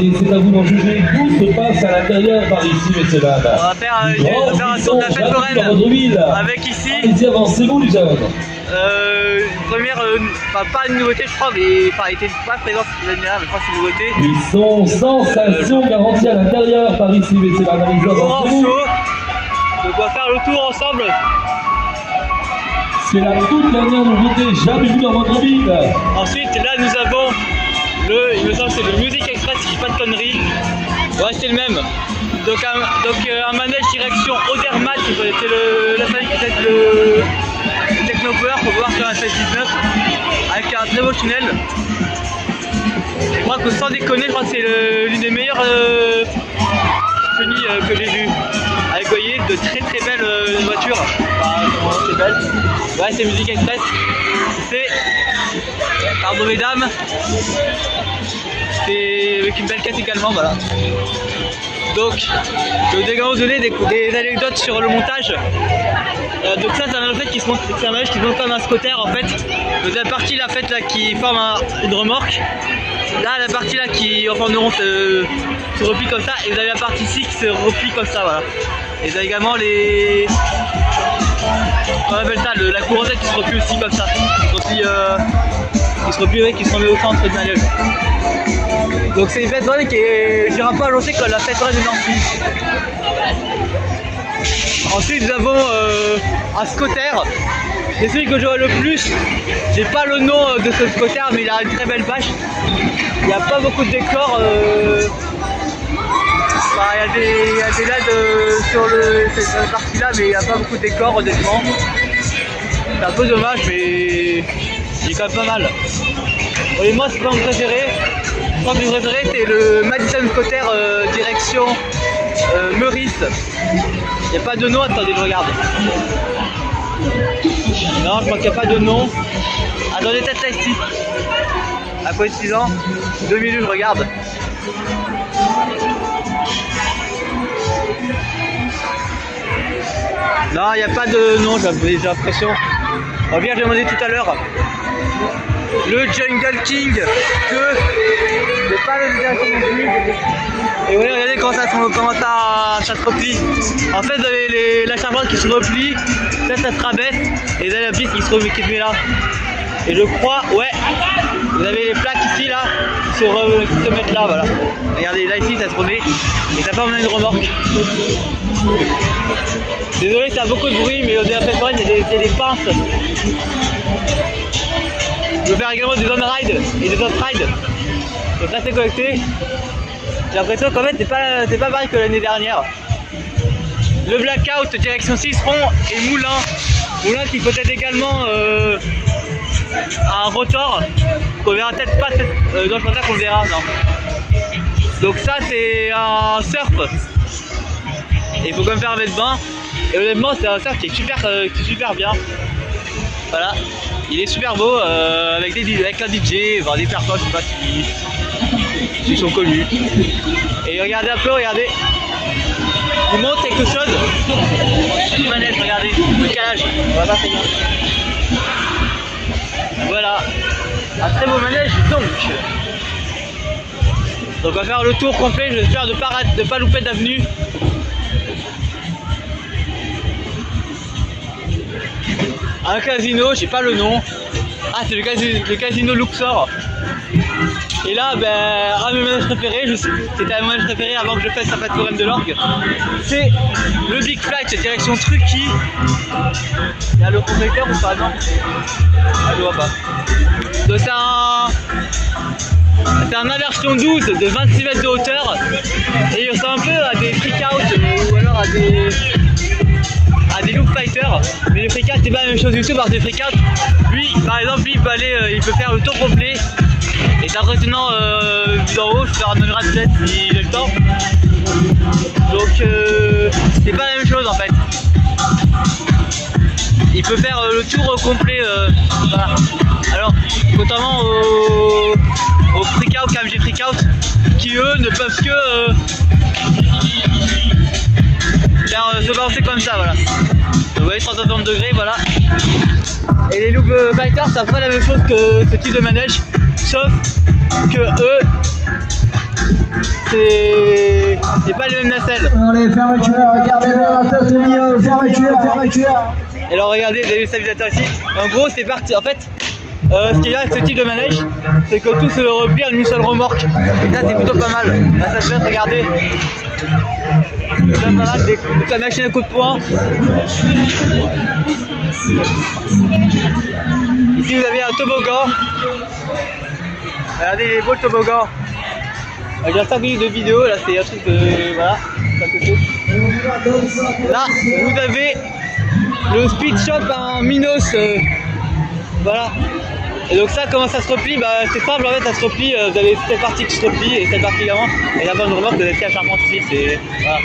et c'est à vous d'en juger. Tout se passe à l'intérieur par ici, messieurs dames. On va faire un tour de la fête foraine avec ici. Allez-y, avancez-vous les jeunes. Première, pas une nouveauté je crois, mais il était pas présent cette année-là, mais je crois que c'est une nouveauté. Ils sont sensations garanties à l'intérieur par ici, messieurs dames. Allez-y, avancez-vous. Donc on va faire le tour ensemble. C'est la toute dernière nouveauté jamais vue dans votre ville. Ensuite là nous avons il me semble que c'est le Music Express, si je dis pas de conneries. Ouais c'est le même. Donc un manège direction Odermatt, c'est la famille qui fait le Techno Power qu'on peut voir sur la fête 19 avec un très beau tunnel. Je crois que sans déconner, je crois que c'est l'une des meilleures chenilles que j'ai vues. Avec vous voyez de très très belles voitures. Enfin, c'est belle. Ouais c'est Music Express. C'est, pardon mesdames, c'est avec une belle caisse également, voilà. Donc, je vais également vous donner des anecdotes sur le montage. Donc ça c'est un manège qui se monte, c'est un manège qui se monte comme un scooter en fait. Vous avez la partie la fête là qui forme une remorque. Là la partie là qui en forme de rond se replie comme ça, et vous avez la partie ici qui se replie comme ça, voilà. Et vous avez également les... on appelle ça la couronnette qui se replie aussi comme ça. Qui se replie, qui se remet au centre de manège. Donc c'est une fête foraine qui est, je dirais pas annoncée comme la fête foraine de Nancy. Ensuite nous avons un scooter. C'est celui que je vois le plus. J'ai pas le nom de ce scooter, mais il a une très belle bâche. Il n'y a pas beaucoup de décors. Il y a des LED sur cette partie là, mais il n'y a pas beaucoup de décors honnêtement. C'est un peu dommage, mais il est quand même pas mal. Et moi c'est pas mon préféré. Mon préféré c'est le Madison Scooter direction Meurice. Il n'y a pas de nom, attendez je regarde. Non je crois qu'il n'y a pas de nom. Attendez peut-être là ici. À quoi 6 ans 2 minutes je regarde. Non, il n'y a pas de nom, j'ai l'impression. Oh bien, j'ai demandé tout à l'heure. Le Jungle King 2. C'est pas le Jungle King non plus. Et oui, regardez comment ça se replie. En fait, vous avez la charpente qui se replie, ça se rabaisse, et vous avez la piste qui se met là. Et je crois, ouais, vous avez les plaques ici là, qui se mettent là, voilà. Regardez, là ici ça se remet, et ça forme une remorque. Désolé, ça a beaucoup de bruit, mais au début de la fête foraine, il y a des pinces. Je vais faire également des on-ride et des off-ride. Donc là c'est connecté. J'ai l'impression qu'en fait c'est pas pareil que l'année dernière. Le blackout direction Ciceron et Moulin. Moulin qui peut-être également un rotor qu'on verra peut-être pas dans le contact, qu'on le verra, non. Donc ça c'est un surf. Et il faut quand même faire un mètre bain. Et honnêtement c'est un surf qui est super bien. Voilà, il est super beau avec un DJ, enfin des personnes, je sais pas s'ils sont connus. Et regardez un peu, regardez. Je vous montre quelque chose. Une manette, regardez, le calage. On va pas faire. Voilà, un très beau manège donc. Donc on va faire le tour complet, j'espère de pas louper d'avenue. Un casino, j'ai pas le nom. Ah c'est le casino Luxor. Et là un de mes manèges préférés, c'était un manège préféré avant que je fasse la fête foraine de l'Orgue. C'est le Big Flight direction Truckee. Il y a le projecteur ou pas? Non. Ah, je vois pas. Donc c'est un inversion 12 de 26 mètres de hauteur. Et il ressemble un peu à des freak-out ou alors à des loop fighters, mais le freak out c'est pas la même chose du tout. Par des freak out, lui par exemple il peut faire le tour complet et c'est impressionnant vu d'en haut. Je vais faire un numéro de tête si j'ai le temps. Donc c'est pas la même chose en fait. Il peut faire le tour complet, voilà. Alors contrairement aux freak out, KMG freak out, qui eux ne peuvent que se balancer comme ça, voilà. Vous voyez 360 degrés, voilà. Et les loop fighters ça fait la même chose que ce type de manège, sauf que eux c'est pas les mêmes nacelles. Allez, fermeture, regardez la tête au milieu, fermeture. Et alors regardez, vous avez le stabilisateur ici. En gros c'est parti. En fait, ce qui est bien avec ce type de manège, c'est que tout se replie en une seule remorque. Et ça c'est plutôt pas mal. Là ça se fait, regardez. C'est pas mal, toute la machine à coup de poing. Ici vous avez un toboggan. Regardez les beaux toboggans. Il y a 5 minutes de vidéo, là c'est un truc de... voilà, ça c'est tout. Là vous avez le speed shop en Minos, voilà. Et donc ça, comment ça se replie? Bah c'est simple en fait, ça se replie, vous avez cette partie qui se replie et cette partie également. Et la bonne remorque, vous avez à Charpentier, c'est... voilà.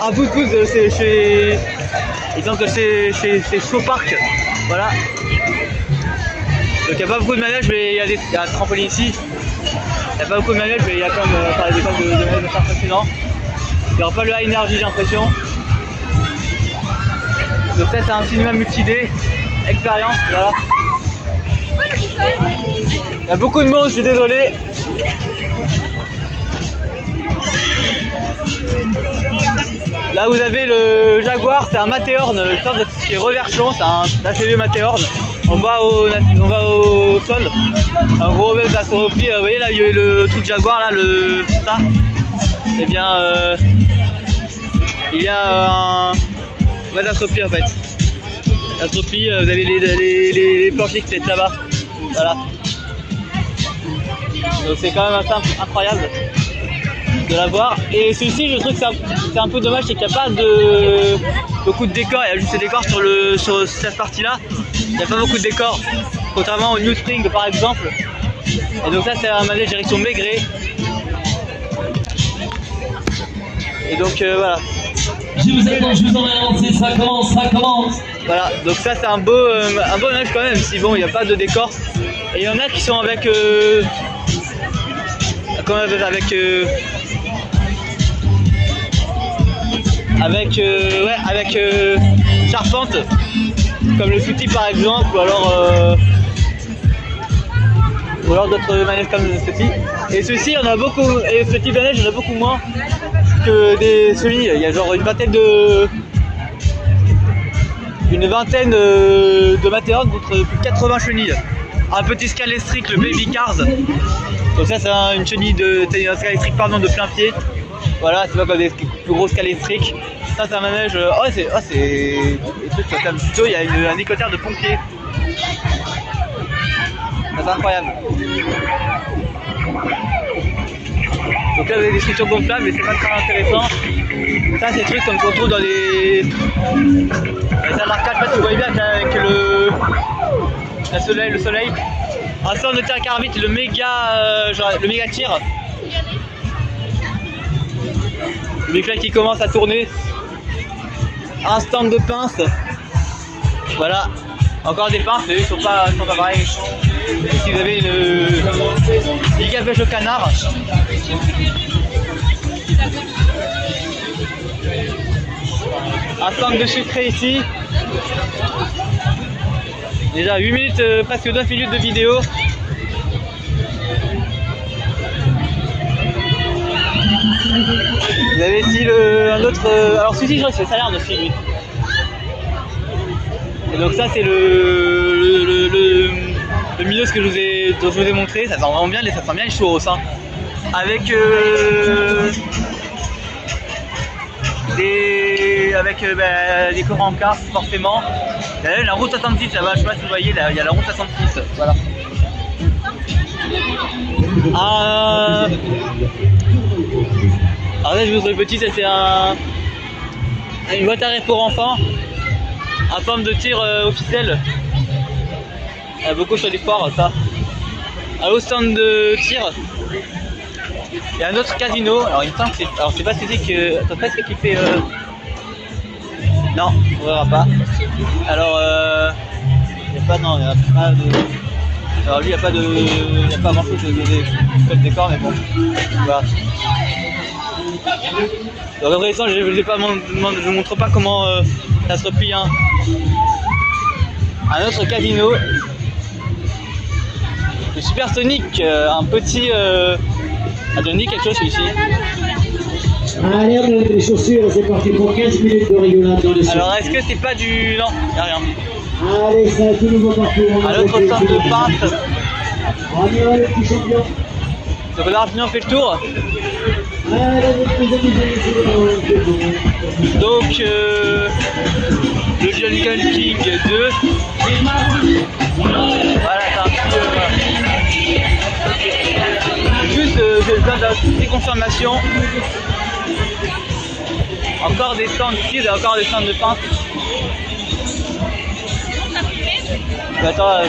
Un bout de pouce, c'est chez... Disons que c'est Show Park, voilà. Donc il n'y a pas beaucoup de manèges, mais il y a un trampoline ici. Il n'y a pas beaucoup de manèges, mais il y a quand même par les écoles de manèges impressionnants. Il n'y aura pas le high energy, j'ai l'impression. Donc ça c'est un cinéma multi-D, expérience, voilà. Il y a beaucoup de monde, je suis désolé. Là vous avez le Jaguar, c'est un Matterhorn, c'est reversion, c'est un assez vieux Matterhorn. On va au sol. En gros, même ça se replie. Vous voyez là, il y a le truc Jaguar là, ça. Eh bien, il y a un. Ouais, ça se replie en fait. Ça se replie. Vous avez les planchers qui sont là-bas. Voilà. Donc c'est quand même incroyable de l'avoir. Et celui-ci, je trouve que c'est un peu dommage, c'est qu'il n'y a pas beaucoup de décors. Il y a juste des décors sur cette partie-là. Il n'y a pas beaucoup de décors, contrairement au New Spring par exemple. Et donc ça c'est un manège direction Maigret. Et donc voilà. Je vous emmène avancer, ça commence. Voilà, donc ça c'est un beau manège quand même, si bon il n'y a pas de décor. Et il y en a qui sont avec charpente, comme le footy par exemple, ou alors d'autres manèges comme ceci. Et ceci, il y en a beaucoup, et ce type de manège, il y en a beaucoup moins que celui. Il y a genre une vingtaine de Matterhorn contre plus de 80 chenilles. Un petit scalestric, le Baby Cars. Donc ça c'est une chenille un scalestric pardon, de plein pied. Voilà, c'est pas comme des plus gros scalestrics. Ça c'est un manège. C'est plutôt il y a un hélicoptère de pompiers. C'est incroyable. Donc là vous avez des structures gonflables mais c'est pas très intéressant. Ça c'est des trucs comme qu'on trouve dans les salles d'arcade. Je sais pas si vous voyez bien avec le soleil. Un stand de tir à carbite, le méga tir. Le mec là qui commence à tourner. Un stand de pinces. Voilà. Encore des pinces, mais eux ils sont pas pareils. Ici vous avez le giga pêche au canard. Un stand de sucré ici. Déjà 8 minutes, presque 9 minutes de vidéo. Vous avez ici un autre. Alors celui-ci je crois que c'est Salerne aussi lui. Et donc ça c'est le Minos dont je vous ai montré, ça sent vraiment bien, ça sent bien les churros hein. Avec des corps en carte forcément. Il y a la route 66 là-bas, je sais pas si vous voyez, là, il y a la route 66, voilà. Alors là je vous montre le petit, ça c'est une boîte à rêve pour enfants. En forme de tir officiel. Il y a beaucoup sur l'histoire ça. Un autre stand de tir. Il y a un autre casino. Alors il me semble que c'est. Alors c'est pas celui que. Attends, presque qui fait. Non, on verra pas. Alors il n'y a pas. Non, il n'y a pas de. Alors lui il n'y a pas de. Il n'y a pas grand chose de décor mais bon. Voilà. Donc après ça je ne vous montre pas comment ça se replie hein. Un autre casino. Le Supersonic, un petit Ça donne dit quelque chose celui-ci. Allez, on met les chaussures, c'est parti pour 15 minutes de rigolade dans les Alors est-ce que c'est pas du... Non, y'a rien. Allez, ça a tout nouveau parcours. Un autre centre de peintre. On y va, les petits champions. Donc là, on fait le tour. Allez, les petits amis, Donc, le Jungle King 2. Voilà, c'est un petit peu... Juste, j'ai besoin d'un petit confirmation. Encore des stands ici, il y a encore des stands de peintre. Attends,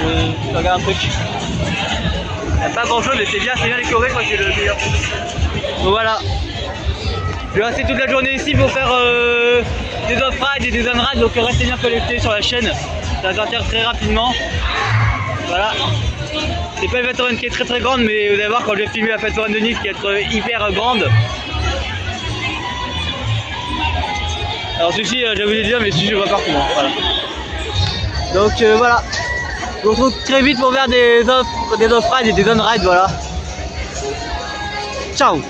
je regarde un truc. Il n'y a pas grand chose, mais c'est bien décoré, je crois que c'est le meilleur. Donc voilà. Je vais rester toute la journée ici pour faire des off-rides et des on-rides, donc restez bien connectés sur la chaîne. Ça va sortir très rapidement. Voilà. C'est pas une fête foraine qui est très grande, mais vous allez voir quand je vais filmer la fête foraine de Nice qui va être hyper grande. Alors celui-ci, j'avais voulu dire, mais celui-ci je vois partout. Hein, voilà. Donc voilà. Je vous retrouve très vite pour faire des off-rides et des on-rides, voilà. Ciao.